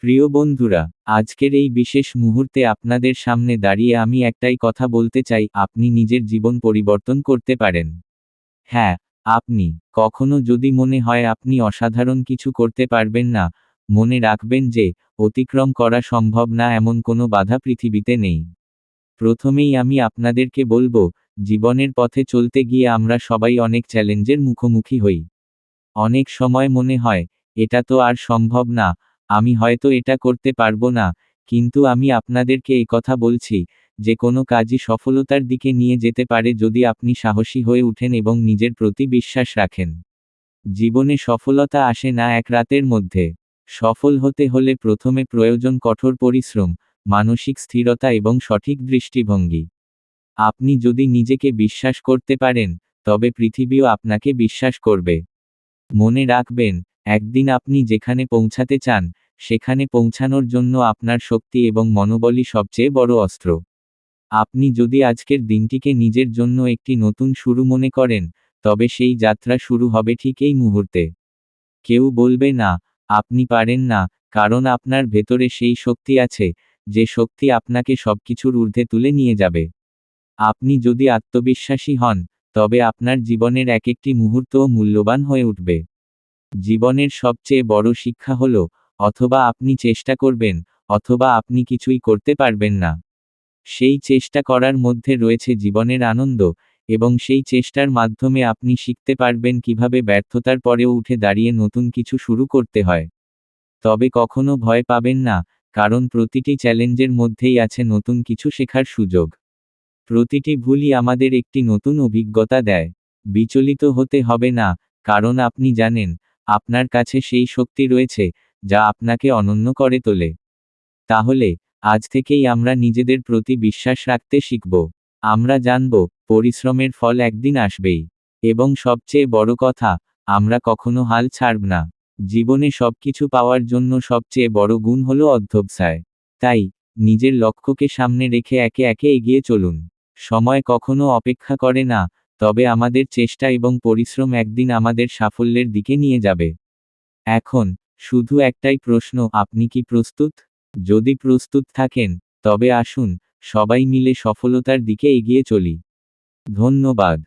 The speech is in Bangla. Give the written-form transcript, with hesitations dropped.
প্রিয় বন্ধুরা, আজকের এই বিশেষ মুহূর্তে আপনাদের সামনে দাঁড়িয়ে আমি একটাই কথা বলতে চাই, আপনি নিজের জীবন পরিবর্তন করতে পারেন। হ্যাঁ, আপনি। কখনো যদি মনে হয় আপনি অসাধারণ কিছু করতে পারবেন না, মনে রাখবেন যে, অতিক্রম করা সম্ভব না এমন কোনো বাধা পৃথিবীতে নেই। প্রথমেই আমি আপনাদেরকে বলবো, জীবনের পথে চলতে গিয়ে আমরা সবাই অনেক চ্যালেঞ্জের মুখোমুখি হই। অনেক সময় মনে হয়, এটা তো আর সম্ভব না, আমি হয়তো এটা করতে পারবো না, কিন্তু আমি আপনাদেরকে কথা বলছি, যে কোনো কাজই সফলতার দিকে নিয়ে যেতে পারে যদি আপনি সাহসী হয়ে উঠেন এবং নিজের প্রতি বিশ্বাস রাখেন। জীবনে সফলতা আসে না এক রাতের মধ্যে। সফল হতে হলে প্রথমে প্রয়োজন কঠোর পরিশ্রম, মানসিক স্থিরতা এবং সঠিক দৃষ্টিভঙ্গি। আপনি যদি নিজেকে বিশ্বাস করতে পারেন, তবে পৃথিবীও আপনাকে বিশ্বাস করবে। মনে রাখবেন, একদিন আপনি যেখানে পৌঁছাতে চান, সেখানে পৌঁছানোর জন্য আপনার শক্তি এবং মনোবলই সবচেয়ে বড় অস্ত্র। আপনি যদি আজকের দিনটিকে নিজের জন্য একটি নতুন শুরু মনে করেন, তবে সেই যাত্রা শুরু হবে ঠিক এই মুহূর্তে। কেউ বলবে না, আপনি পারেন না, কারণ আপনার ভেতরে সেই শক্তি আছে, যে শক্তি আপনাকে সবকিছুর ঊর্ধ্বে তুলে নিয়ে যাবে। আপনি যদি আত্মবিশ্বাসী হন, তবে আপনার জীবনের এক একটি মুহূর্তও মূল্যবান হয়ে উঠবে। জীবনের সবচেয়ে বড় শিক্ষা হলো, অথবা আপনি চেষ্টা করবেন, অথবা আপনি কিছুই করতে পারবেন না। সেই চেষ্টা করার মধ্যে রয়েছে জীবনের আনন্দ, এবং সেই চেষ্টার মাধ্যমে আপনি শিখতে পারবেন কিভাবে ব্যর্থতার পরেও উঠে দাঁড়িয়ে নতুন কিছু শুরু করতে হয়। তবে কখনো ভয় পাবেন না, কারণ প্রতিটি চ্যালেঞ্জের মধ্যেই আছে নতুন কিছু শেখার সুযোগ। প্রতিটি ভুলই আমাদের একটি নতুন অভিজ্ঞতা দেয়। বিচলিত হতে হবে না, কারণ আপনি জানেন, আপনার কাছে সেই শক্তি রয়েছে, যা আপনাকে অনন্য করে তোলে। তাহলে, আজ থেকেই আমরা নিজেদের প্রতি বিশ্বাস রাখতে শিখব। আমরা জানব, পরিশ্রমের ফল একদিন আসবেই। এবং সবচেয়ে বড় কথা, আমরা কখনো হাল ছাড়ব না। জীবনে সবকিছু পাওয়ার জন্য সবচেয়ে বড় গুণ হলো অধ্যবসায়। তাই, নিজের লক্ষ্যকে সামনে রেখে একে একে এগিয়ে চলুন। সময় কখনো অপেক্ষা করে না, তবে আমাদের চেষ্টা এবং পরিশ্রম একদিন আমাদের সাফল্যের দিকে নিয়ে যাবে। এখন, শুধু একটাই প্রশ্ন, আপনি কি প্রস্তুত? যদি প্রস্তুত থাকেন, তবে আসুন, সবাই মিলে সফলতার দিকে এগিয়ে চলি। ধন্যবাদ।